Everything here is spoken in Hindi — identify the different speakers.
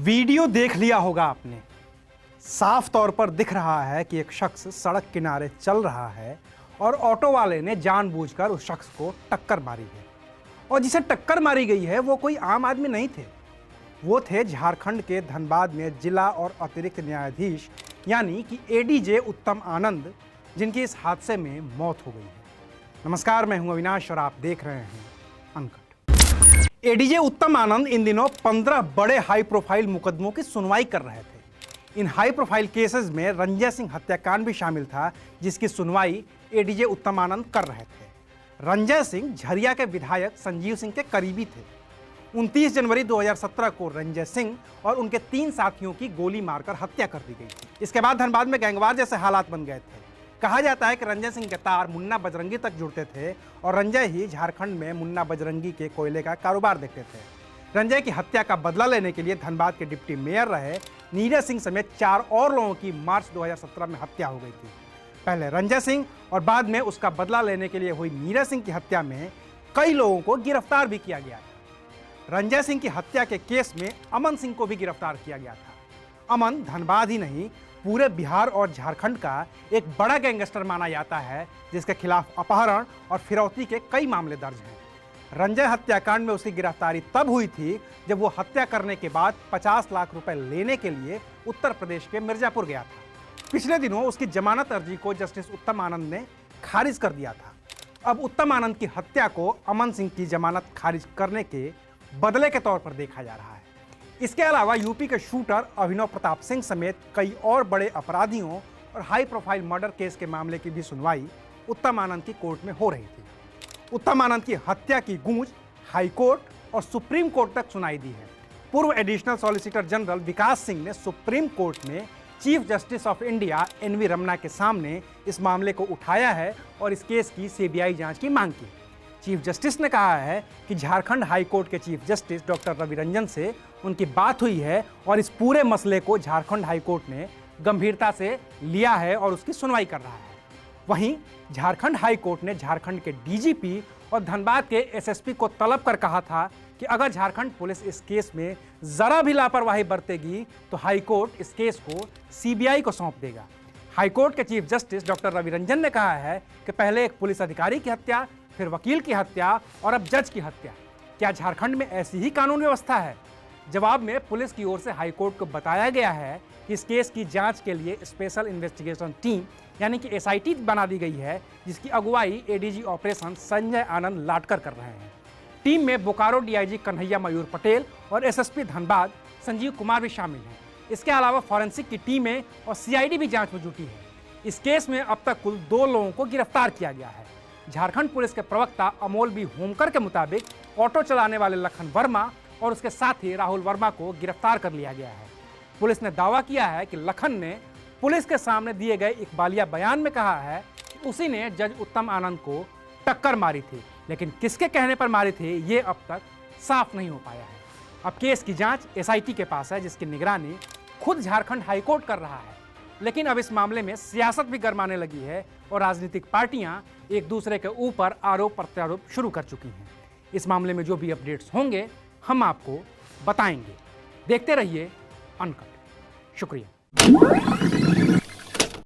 Speaker 1: वीडियो देख लिया होगा आपने। साफ तौर पर दिख रहा है कि एक शख्स सड़क किनारे चल रहा है और ऑटो वाले ने जानबूझकर उस शख्स को टक्कर मारी है। और जिसे टक्कर मारी गई है वो कोई आम आदमी नहीं थे, वो थे झारखंड के धनबाद में जिला और अतिरिक्त न्यायाधीश यानी कि एडीजे उत्तम आनंद, जिनकी इस हादसे में मौत हो गई है। नमस्कार, मैं हूं अविनाश और आप देख रहे हैं अनकट। एडीजे उत्तम आनंद इन दिनों 15 बड़े हाई प्रोफाइल मुकदमों की सुनवाई कर रहे थे। इन हाई प्रोफाइल केसेस में रंजय सिंह हत्याकांड भी शामिल था, जिसकी सुनवाई एडीजे उत्तम आनंद कर रहे थे। रंजय सिंह झरिया के विधायक संजीव सिंह के करीबी थे। 29 जनवरी 2017 को रंजय सिंह और उनके 3 साथियों की गोली मारकर हत्या कर दी गई थी। इसके बाद धनबाद में गैंगवार जैसे हालात बन गए थे। कहा जाता है कि रंजय सिंह के तार मुन्ना बजरंगी तक जुड़ते थे और रंजय ही झारखंड में मुन्ना बजरंगी के कोयले का कारोबार देखते थे। रंजय की हत्या का बदला लेने के लिए धनबाद के डिप्टी मेयर रहे नीरज सिंह समेत 4 और लोगों की मार्च 2017 में हत्या हो गई थी। पहले रंजय सिंह और बाद में उसका बदला लेने के लिए हुई नीरज सिंह की हत्या में कई लोगों को गिरफ्तार भी किया गया था। रंजय सिंह की हत्या के केस में अमन सिंह को भी गिरफ्तार किया गया था। अमन धनबाद ही नहीं, पूरे बिहार और झारखंड का एक बड़ा गैंगस्टर माना जाता है, जिसके खिलाफ अपहरण और फिरौती के कई मामले दर्ज हैं। रंजय हत्याकांड में उसकी गिरफ्तारी तब हुई थी जब वो हत्या करने के बाद 50 लाख रुपए लेने के लिए उत्तर प्रदेश के मिर्जापुर गया था। पिछले दिनों उसकी जमानत अर्जी को जस्टिस उत्तम आनंद ने खारिज कर दिया था। अब उत्तम आनंद की हत्या को अमन सिंह की जमानत खारिज करने के बदले के तौर पर देखा जा रहा है। इसके अलावा यूपी के शूटर अभिनव प्रताप सिंह समेत कई और बड़े अपराधियों और हाई प्रोफाइल मर्डर केस के मामले की भी सुनवाई उत्तम आनंद की कोर्ट में हो रही थी। उत्तम आनंद की हत्या की गूंज हाई कोर्ट और सुप्रीम कोर्ट तक सुनाई दी है। पूर्व additional solicitor general Vikas Singh ने सुप्रीम कोर्ट में chief justice of India NV Ramana के सामने इस मामले को उठाया है और इस केस की सीबीआई जांच की मांग की। चीफ जस्टिस ने कहा है कि झारखंड हाई कोर्ट के chief justice doctor Ravi Ranjan से उनकी बात हुई है और इस पूरे मसले को झारखंड हाई कोर्ट ने गंभीरता से लिया है और उसकी सुनवाई कर रहा है। वहीं झारखंड हाई कोर्ट ने झारखंड के डीजीपी और धनबाद के एसएसपी को तलब कर कहा था कि अगर झारखंड पुलिस इस केस में जरा भी लापरवाही बरतेगी तो हाई कोर्ट इस केस को सीबीआई को सौंप देगा। हाई कोर्ट के chief justice doctor Ravi Ranjan ने कहा है कि पहले एक पुलिस अधिकारी की हत्या, फिर वकील की हत्या और अब जज की हत्या। क्या झारखंड में ऐसी ही कानून व्यवस्था है? जवाब में पुलिस की ओर से हाईकोर्ट को बताया गया है कि इस केस की जांच के लिए स्पेशल इन्वेस्टिगेशन टीम यानी कि एसआईटी बना दी गई है, जिसकी अगुवाई एडीजी ऑपरेशन संजय आनंद लाटकर कर रहे हैं। टीम में बोकारो डीआईजी कन्हैया मयूर पटेल और एसएसपी धनबाद संजीव कुमार भी शामिल हैं। इसके अलावा फॉरेंसिक की टीमें और सीआईडी भी जांच में जुटी है। इस केस में अब तक कुल 2 लोगों को गिरफ्तार किया गया है। झारखंड पुलिस के प्रवक्ता अमोल बी होमकर के मुताबिक ऑटो चलाने वाले लखन वर्मा और उसके साथी राहुल वर्मा को गिरफ्तार कर लिया गया है। पुलिस ने दावा किया है कि लखन ने पुलिस के सामने दिए गए इकबालिया बयान में कहा है कि उसी ने जज उत्तम आनंद को टक्कर मारी थी, लेकिन किसके कहने पर मारी थी ये अब तक साफ नहीं हो पाया है। अब केस की जांच एसआईटी के पास है, जिसकी निगरानी खुद झारखंड हाईकोर्ट कर रहा है। लेकिन अब इस मामले में सियासत भी गरमाने लगी है और राजनीतिक पार्टियां एक दूसरे के ऊपर आरोप प्रत्यारोप शुरू कर चुकी हैं। इस मामले में जो भी अपडेट्स होंगे हम आपको बताएंगे। देखते रहिए अनकट। शुक्रिया।